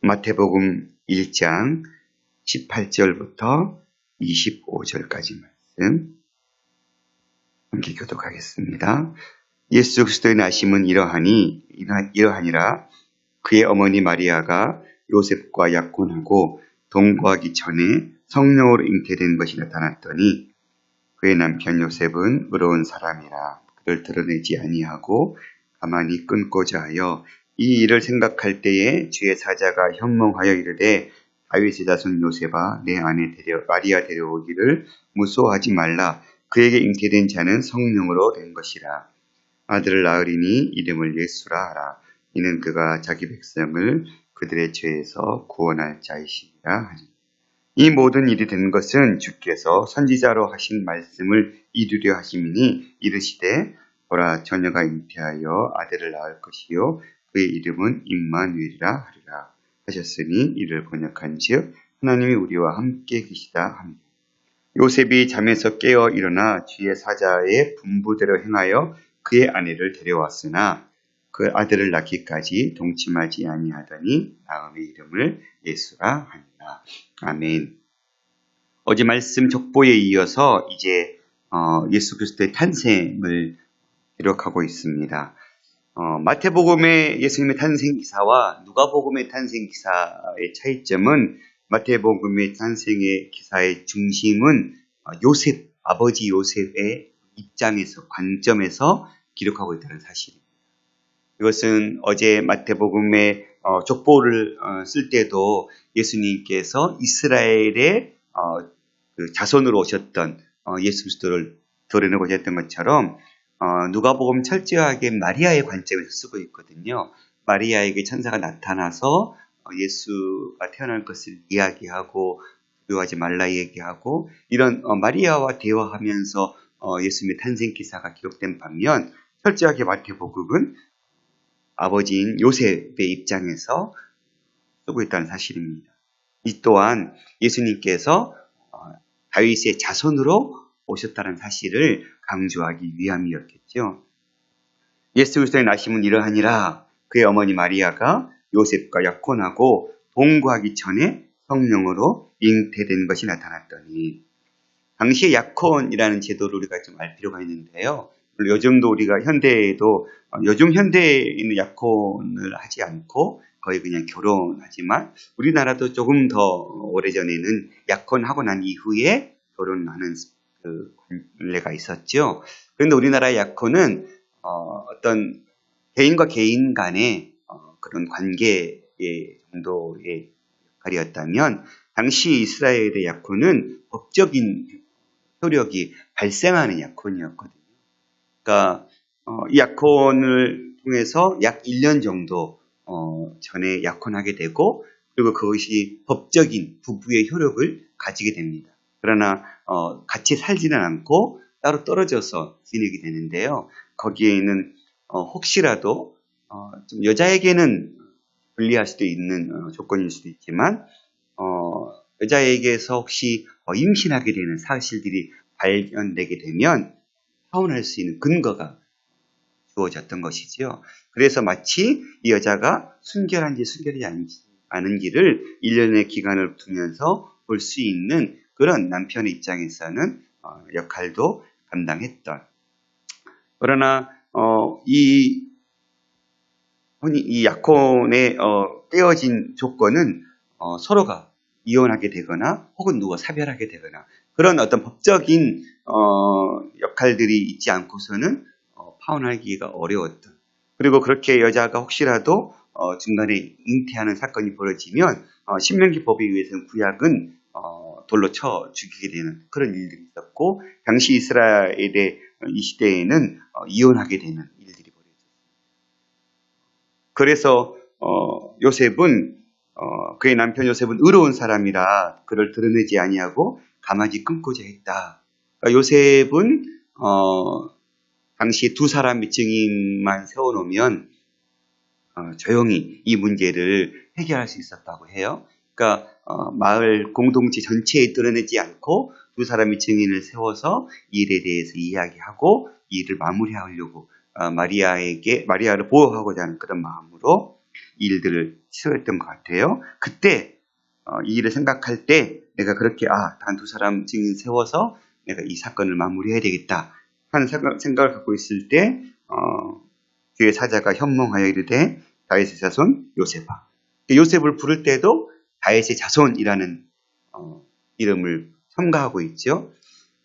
마태복음 1장 18절부터 25절까지 말씀 함께 교독하겠습니다. 예수 그리스도의 나심은 이러하니라. 그의 어머니 마리아가 요셉과 약혼하고 동거하기 전에 성령으로 잉태된 것이 나타났더니 그의 남편 요셉은 의로운 사람이라 그를 드러내지 아니하고 가만히 끊고자 하여 이 일을 생각할 때에 주의 사자가 현몽하여 이르되 다윗의 자손 요셉아 내 아내 마리아 데려오기를 무서워하지 말라. 그에게 잉태된 자는 성령으로 된 것이라. 아들을 낳으리니 이름을 예수라 하라. 이는 그가 자기 백성을 그들의 죄에서 구원할 자이시니라 하니. 이 모든 일이 된 것은 주께서 선지자로 하신 말씀을 이루려 하심이니 이르시되 보라 처녀가 잉태하여 아들을 낳을 것이요 그의 이름은 임마누엘이라 하리라 하셨으니 이를 번역한즉 하나님이 우리와 함께 계시다 합니다. 요셉이 잠에서 깨어 일어나 주의 사자의 분부대로 행하여 그의 아내를 데려왔으나 그 아들을 낳기까지 동침하지 아니하더니 다음의 이름을 예수라 하니라. 아멘. 어제 말씀 족보에 이어서 이제 예수 그리스도의 탄생을 기록하고 있습니다. 마태복음의 예수님의 탄생 기사와 누가복음의 탄생 기사의 차이점은 마태복음의 탄생의 기사의 중심은 요셉, 아버지 요셉의 입장에서, 관점에서 기록하고 있다는 사실입니다. 이것은 어제 마태복음의 족보를 쓸 때도 예수님께서 이스라엘의 그 자손으로 오셨던 예수 그리스도를 드러내고자 했던 것처럼 누가복음 철저하게 마리아의 관점에서 쓰고 있거든요. 마리아에게 천사가 나타나서 예수가 태어날 것을 이야기하고 두려워하지 말라 얘기하고 이런 마리아와 대화하면서 예수님의 탄생 기사가 기록된 반면 철저하게 마태복음은 아버지인 요셉의 입장에서 쓰고 있다는 사실입니다. 이 또한 예수님께서 다윗의 자손으로 오셨다는 사실을 강조하기 위함이었겠죠. 예수 그리스도의 나심은 이러하니라. 그의 어머니 마리아가 요셉과 약혼하고 동거하기 전에 성령으로 잉태된 것이 나타났더니 당시의 약혼이라는 제도를 우리가 좀 알 필요가 있는데요. 요즘도 우리가 현대에도 요즘 현대에는 약혼을 하지 않고 거의 그냥 결혼하지만 우리나라도 조금 더 오래전에는 약혼하고 난 이후에 결혼하는 그 관례가 있었죠. 그런데 우리나라의 약혼은 어떤 개인과 개인 간의 그런 관계의 정도의 역할이었다면 당시 이스라엘의 약혼은 법적인 효력이 발생하는 약혼이었거든요. 그러니까 이 약혼을 통해서 약 1년 정도 전에 약혼하게 되고 그리고 그것이 법적인 부부의 효력을 가지게 됩니다. 그러나 같이 살지는 않고 따로 떨어져서 지내게 되는데요. 거기에는 혹시라도 좀 여자에게는 불리할 수도 있는 조건일 수도 있지만 여자에게서 혹시 임신하게 되는 사실들이 발견되게 되면 파혼할 수 있는 근거가 주어졌던 것이죠. 그래서 마치 이 여자가 순결한지 순결하지 않은지를 1년의 기간을 두면서 볼 수 있는 그런 남편의 입장에서는 역할도 감당했던. 그러나 이 약혼의 떼어진 조건은 서로가 이혼하게 되거나 혹은 누가 사별하게 되거나 그런 어떤 법적인 역할들이 있지 않고서는 파혼하기가 어려웠던. 그리고 그렇게 여자가 혹시라도 중간에 잉태하는 사건이 벌어지면 신명기법에 의해서는 구약은 돌로 쳐 죽이게 되는 그런 일들이 있었고 당시 이스라엘의 이 시대에는 이혼하게 되는 일들이 벌어졌습니다. 그래서 요셉은 그의 남편 요셉은 의로운 사람이라 그를 드러내지 아니하고 가만히 끊고자 했다. 그러니까 요셉은 당시 두 사람의 증인만 세워놓으면 조용히 이 문제를 해결할 수 있었다고 해요. 그러니까 마을 공동체 전체에 드러내지 않고 두 사람의 증인을 세워서 이 일에 대해서 이야기하고 이 일을 마무리하려고 마리아를 보호하고자 하는 그런 마음으로 이 일들을 치러했던 것 같아요. 그때 이 일을 생각할 때 내가 그렇게 단 두 사람 증인 세워서 내가 이 사건을 마무리해야 되겠다 하는 생각을 갖고 있을 때 뒤에 사자가 현몽하여 이르되 다윗의 자손 요셉아. 요셉을 부를 때도 다윗의 자손이라는 이름을 첨가하고 있죠.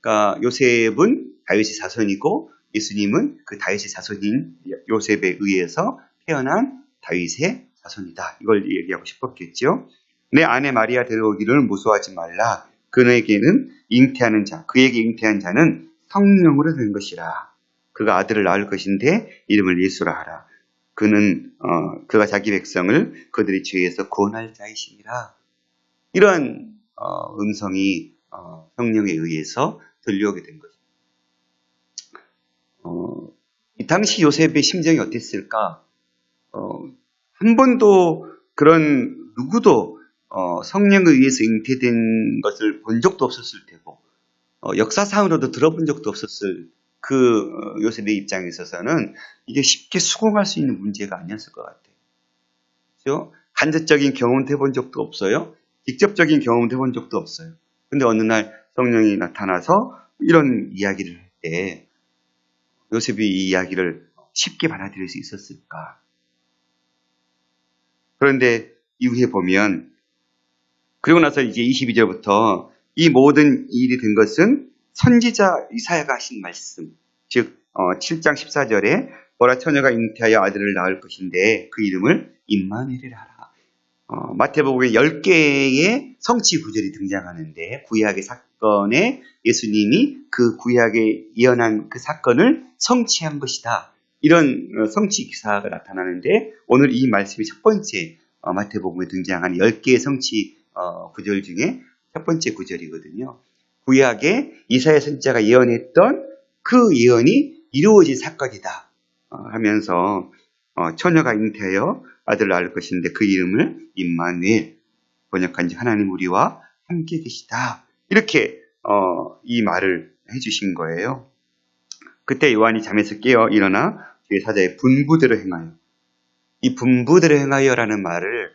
그러니까 요셉은 다윗의 자손이고 예수님은 그 다윗의 자손인 요셉에 의해서 태어난 다윗의 자손이다. 이걸 얘기하고 싶었겠죠. 내 아내 마리아 데려오기를 무서워하지 말라. 그에게는 잉태하는 자, 그에게 잉태한 자는 성령으로 된 것이라. 그가 아들을 낳을 것인데 이름을 예수라 하라. 그가 자기 백성을 그들의 죄에서 구원할 자이시니라. 이러한 음성이 성령에 의해서 들려오게 된 것입니다. 이 당시 요셉의 심정이 어땠을까? 한 번도 누구도 성령에 의해서 잉태된 것을 본 적도 없었을 테고, 역사상으로도 들어본 적도 없었을 그 요셉의 입장에 있어서는 이게 쉽게 수긍할 수 있는 문제가 아니었을 것 같아요. 그렇죠? 간접적인 경험도 해본 적도 없어요. 직접적인 경험도 해본 적도 없어요. 근데 어느 날 성령이 나타나서 이런 이야기를 할 때 요셉이 이 이야기를 쉽게 받아들일 수 있었을까? 그런데 이후에 보면 그리고 나서 이제 22절부터 이 모든 일이 된 것은 선지자 이사야가 하신 말씀, 즉 7장 14절에 보라 처녀가 잉태하여 아들을 낳을 것인데 그 이름을 임마누엘이라 하라. 마태복음에 10개의 성취 구절이 등장하는데 구약의 사건에 예수님이 그 구약에 예언한 그 사건을 성취한 것이다. 이런 성취 기사가 나타나는데 오늘 이 말씀이 첫 번째 마태복음에 등장하는 10개의 성취 구절 중에 첫 번째 구절이거든요. 구약에 이사야 선지자가 예언했던 그 예언이 이루어진 사건이다 하면서 처녀가 잉태하여 아들을 낳을 것인데 그 이름을 임마누엘, 번역한 지 하나님 우리와 함께 계시다. 이렇게 이 말을 해주신 거예요. 그때 요한이 잠에서 깨어 일어나 뒤에 사자의 분부대로 행하여. 이 분부대로 행하여라는 말을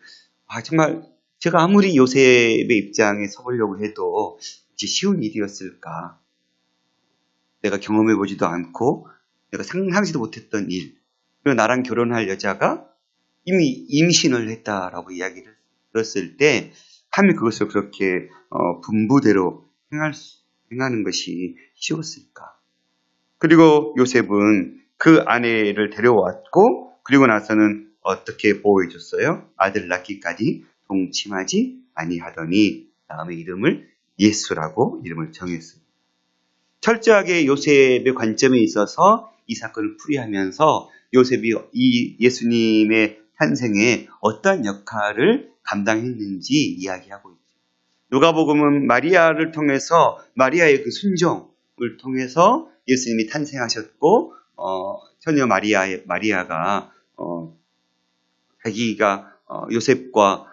정말 제가 아무리 요셉의 입장에 서보려고 해도 쉬운 일이었을까? 내가 경험해보지도 않고 내가 상상하지도 못했던 일. 그리고 나랑 결혼할 여자가 이미 임신을 했다라고 이야기를 들었을 때 감히 그것을 그렇게 분부대로 행하는 것이 쉬웠을까? 그리고 요셉은 그 아내를 데려왔고 그리고 나서는 어떻게 보호해줬어요? 아들 낳기까지 동침하지 아니하더니 다음에 이름을 예수라고 이름을 정했습니다. 철저하게 요셉의 관점에 있어서 이 사건을 풀이하면서 요셉이 이 예수님의 탄생에 어떤 역할을 감당했는지 이야기하고 있죠. 누가복음은 마리아를 통해서 마리아의 그 순종을 통해서 예수님이 탄생하셨고 처녀 마리아가 자기가 요셉과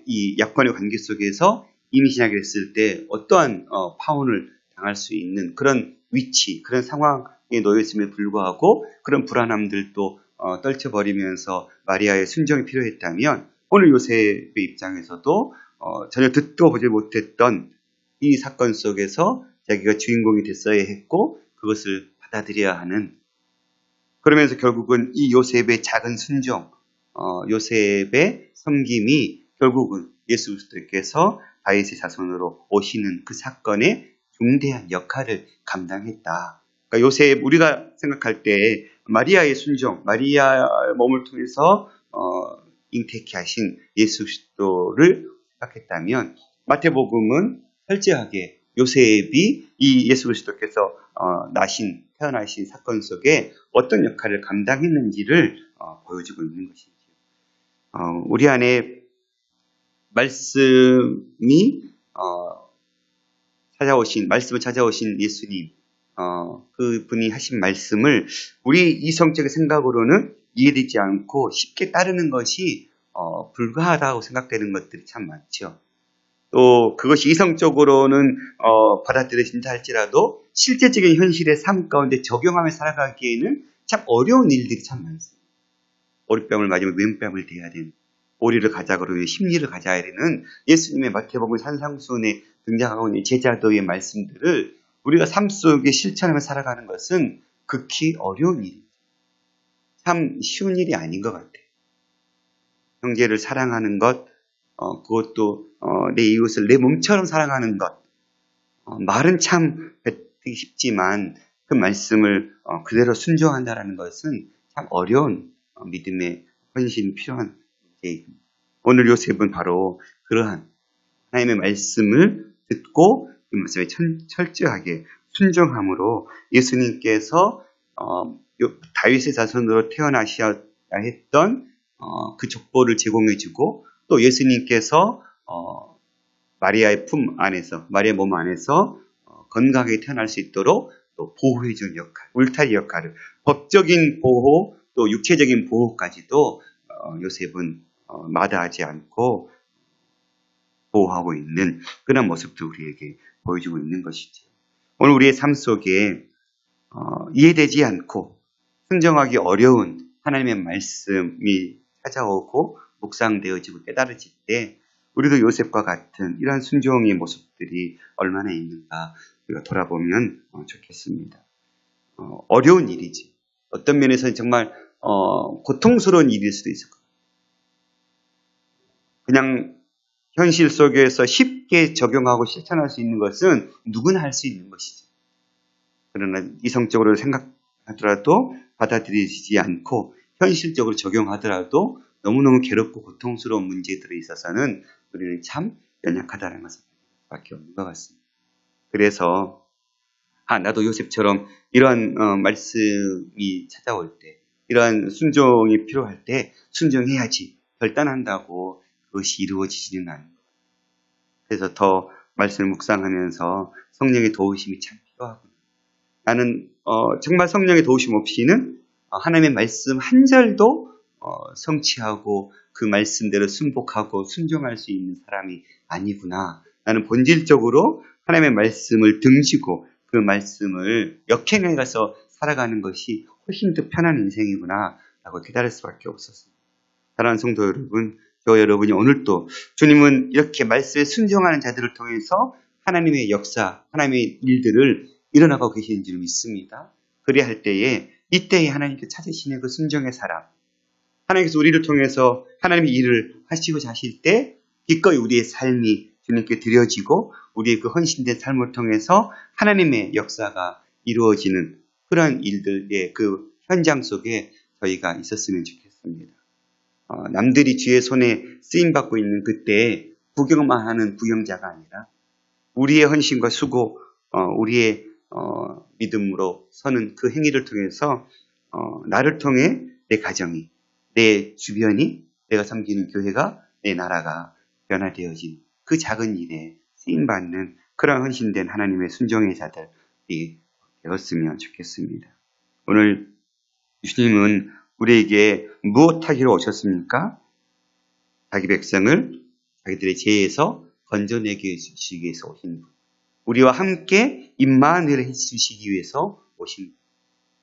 이 약혼의 관계 속에서 임신하게 됐을 때 어떠한 파혼을 당할 수 있는 그런 위치, 그런 상황에 놓였음에 불구하고 그런 불안함들도 떨쳐버리면서 마리아의 순종이 필요했다면 오늘 요셉의 입장에서도 전혀 듣도 보지 못했던 이 사건 속에서 자기가 주인공이 됐어야 했고 그것을 받아들여야 하는, 그러면서 결국은 이 요셉의 작은 순종, 요셉의 섬김이 결국은 예수 그리스도께서 다윗의 자손으로 오시는 그 사건의 중대한 역할을 감당했다. 그러니까 요셉, 우리가 생각할 때 마리아의 순종, 마리아의 몸을 통해서 잉태케 하신 예수 그리스도를 생각했다면 마태복음은 철저하게 요셉이 이 예수 그리스도께서 태어나신 사건 속에 어떤 역할을 감당했는지를 보여주고 있는 것이죠. 우리 안에 말씀을 찾아오신 예수님, 그분이 하신 말씀을 우리 이성적인 생각으로는 이해되지 않고 쉽게 따르는 것이 불가하다고 생각되는 것들이 참 많죠. 또 그것이 이성적으로는 받아들여진다 할지라도 실제적인 현실의 삶 가운데 적용하며 살아가기에는 참 어려운 일들이 참 많습니다. 오리뺨을 맞으면 왼뺨을 대야 되는, 오리를 가자 그러면 십리를 가져야 되는 예수님의 마태복음 산상수훈에 등장하고 있는 제자도의 말씀들을 우리가 삶 속에 실천하며 살아가는 것은 극히 어려운 일입니다. 참 쉬운 일이 아닌 것 같아요. 형제를 사랑하는 것, 그것도 내 이웃을 내 몸처럼 사랑하는 것, 말은 참 뱉기 쉽지만 그 말씀을 그대로 순종한다는 것은 참 어려운 믿음의 헌신이 필요한 문제입니다. 오늘 요셉은 바로 그러한 하나님의 말씀을 듣고 그 말씀에 철저하게 순종함으로 예수님께서 다윗의 자손으로 태어나셔야 했던 그 족보를 제공해주고, 또 예수님께서 마리아의 품 안에서, 마리아의 몸 안에서 건강하게 태어날 수 있도록 또 보호해준 역할, 울타리 역할을, 법적인 보호 또 육체적인 보호까지도 요셉은 마다하지 않고 보호하고 있는 그런 모습도 우리에게 보여주고 있는 것이죠. 오늘 우리의 삶 속에 이해되지 않고 순종하기 어려운 하나님의 말씀이 찾아오고 묵상되어지고 깨달아질 때 우리도 요셉과 같은 이러한 순종의 모습들이 얼마나 있는가 우리가 돌아보면 좋겠습니다. 어려운 일이지. 어떤 면에서는 정말 고통스러운 일일 수도 있을 거예요. 그냥 현실 속에서 쉽게 적용하고 실천할 수 있는 것은 누구나 할 수 있는 것이죠. 그러나 이성적으로 생각하더라도 받아들이지 않고 현실적으로 적용하더라도 너무너무 괴롭고 고통스러운 문제들에 있어서는 우리는 참 연약하다는 것을 밖에 없는 것 같습니다. 그래서 나도 요셉처럼 이러한 말씀이 찾아올 때, 이러한 순종이 필요할 때 순종해야지 결단한다고 그것이 이루어지지는 않는 것 같아요. 그래서 더 말씀을 묵상하면서 성령의 도우심이 참 필요하구나. 나는 정말 성령의 도우심 없이는 하나님의 말씀 한 절도 성취하고 그 말씀대로 순복하고 순종할 수 있는 사람이 아니구나. 나는 본질적으로 하나님의 말씀을 등지고 그 말씀을 역행해 가서 살아가는 것이 훨씬 더 편한 인생이구나 라고 깨달을 수밖에 없었습니다. 사랑하는 성도 여러분, 저 여러분이 오늘도 주님은 이렇게 말씀에 순종하는 자들을 통해서 하나님의 역사, 하나님의 일들을 일어나고 계시는 줄 믿습니다. 그래야 할 때에 이때에 하나님께 찾으시는 그 순종의 사람, 하나님께서 우리를 통해서 하나님의 일을 하시고 자실 때 기꺼이 우리의 삶이 주님께 드려지고 우리의 그 헌신된 삶을 통해서 하나님의 역사가 이루어지는 그런 일들의 그 현장 속에 저희가 있었으면 좋겠습니다. 남들이 주의 손에 쓰임받고 있는 그때에 구경만 하는 구경자가 아니라 우리의 헌신과 수고, 우리의 믿음으로 서는 그 행위를 통해서 나를 통해 내 가정이, 내 주변이, 내가 섬기는 교회가, 내 나라가 변화되어진 그 작은 일에 쓰임받는 그런 헌신된 하나님의 순종의 자들이 되었으면 좋겠습니다. 오늘 주님은 우리에게 무엇하기로 오셨습니까? 자기 백성을 자기들의 죄에서 건져내게 해주시기 위해서 오신 분. 우리와 함께 임마누엘을 해주시기 위해서 오신 분.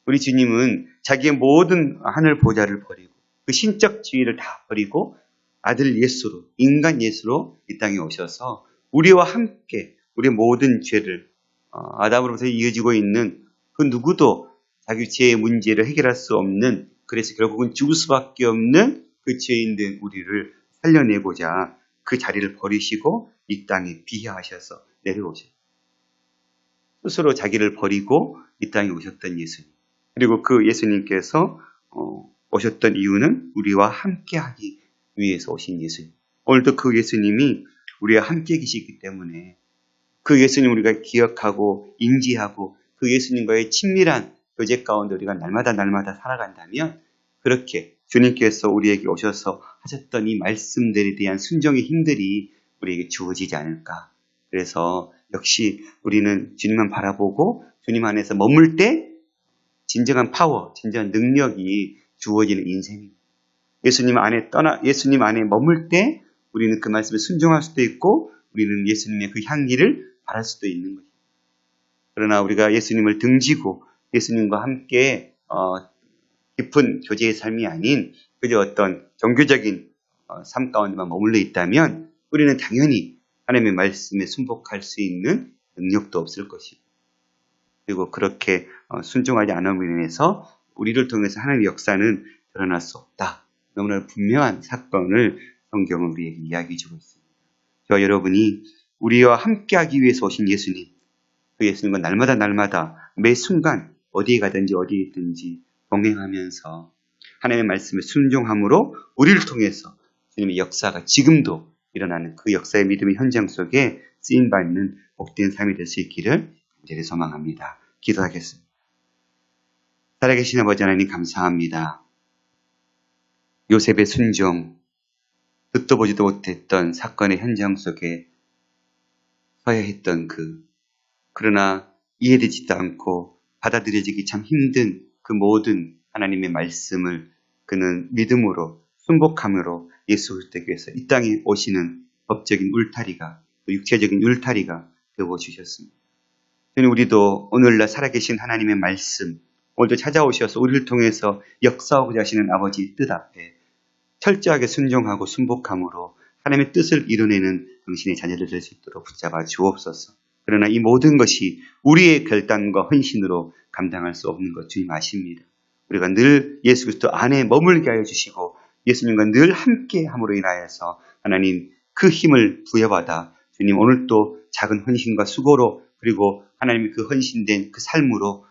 우리 주님은 자기의 모든 하늘 보좌를 버리고 그 신적 지위를 다 버리고 아들 예수로, 인간 예수로 이 땅에 오셔서 우리와 함께 우리의 모든 죄를 아담으로부터 이어지고 있는 그 누구도 자기 죄의 문제를 해결할 수 없는, 그래서 결국은 죽을 수밖에 없는 그 죄인된 우리를 살려내고자 그 자리를 버리시고 이 땅에 비하하셔서 내려오셨어요. 스스로 자기를 버리고 이 땅에 오셨던 예수님. 그리고 그 예수님께서 오셨던 이유는 우리와 함께하기 위해서 오신 예수님. 오늘도 그 예수님이 우리와 함께 계시기 때문에 그 예수님 우리가 기억하고 인지하고 그 예수님과의 친밀한 교제 가운데 우리가 날마다 살아간다면 그렇게 주님께서 우리에게 오셔서 하셨던 이 말씀들에 대한 순종의 힘들이 우리에게 주어지지 않을까. 그래서 역시 우리는 주님만 바라보고 주님 안에서 머물 때 진정한 파워, 진정한 능력이 주어지는 인생입니다. 예수님 안에 머물 때 우리는 그 말씀에 순종할 수도 있고 우리는 예수님의 그 향기를 바랄 수도 있는 것입니다. 그러나 우리가 예수님을 등지고 예수님과 함께 깊은 교제의 삶이 아닌 그저 어떤 종교적인 삶 가운데만 머물러 있다면 우리는 당연히 하나님의 말씀에 순복할 수 있는 능력도 없을 것이고, 그리고 그렇게 순종하지 않음으로 인해서 우리를 통해서 하나님의 역사는 드러날 수 없다. 너무나 분명한 사건을 성경은 우리에게 이야기해 주고 있습니다. 저와 여러분이 우리와 함께하기 위해서 오신 예수님, 그 예수님과 날마다 매 순간 어디에 가든지 어디에 있든지 동행하면서 하나님의 말씀에 순종함으로 우리를 통해서 주님의 역사가 지금도 일어나는 그 역사의 믿음의 현장 속에 쓰임받는 복된 삶이 될 수 있기를 간절히 소망합니다. 기도하겠습니다. 살아계신 아버지 하나님 감사합니다. 요셉의 순종, 듣도 보지도 못했던 사건의 현장 속에 서야 했던 그러나 이해되지도 않고 받아들여지기 참 힘든 그 모든 하나님의 말씀을 그는 믿음으로 순복함으로 예수 그리스도께서 이 땅에 오시는 법적인 울타리가, 또 육체적인 울타리가 되어주셨습니다. 저는 우리도 오늘날 살아계신 하나님의 말씀, 오늘도 찾아오셔서 우리를 통해서 역사하고자 하시는 아버지의 뜻 앞에 철저하게 순종하고 순복함으로 하나님의 뜻을 이뤄내는 당신의 자녀들 될 수 있도록 붙잡아 주옵소서. 그러나 이 모든 것이 우리의 결단과 헌신으로 감당할 수 없는 것 주님 아십니다. 우리가 늘 예수 그리스도 안에 머물게 하여 주시고 예수님과 늘 함께 함으로 인하여서 하나님 그 힘을 부여받아 주님 오늘 또 작은 헌신과 수고로 그리고 하나님의 그 헌신된 그 삶으로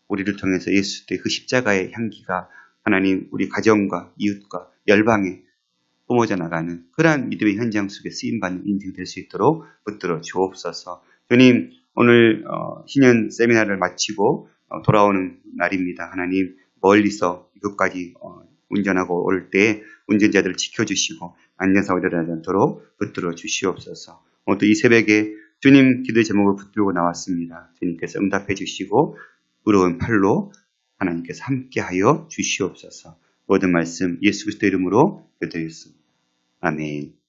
우리를 통해서 예수 그리스도의 그 십자가의 향기가 하나님 우리 가정과 이웃과 열방에 뿜어져 나가는 그러한 믿음의 현장 속에 쓰임받는 인생 될 수 있도록 붙들어 주옵소서. 주님 오늘 신년 세미나를 마치고 돌아오는 날입니다. 하나님 멀리서 이곳까지 운전하고 올 때 운전자들을 지켜주시고 안전사고 일어나지 않도록 붙들어 주시옵소서. 오늘 이 새벽에 주님 기도의 제목을 붙들고 나왔습니다. 주님께서 응답해 주시고 의로운 팔로 하나님께서 함께하여 주시옵소서. 모든 말씀 예수 그리스도 이름으로 기도드리겠습니다. 아멘.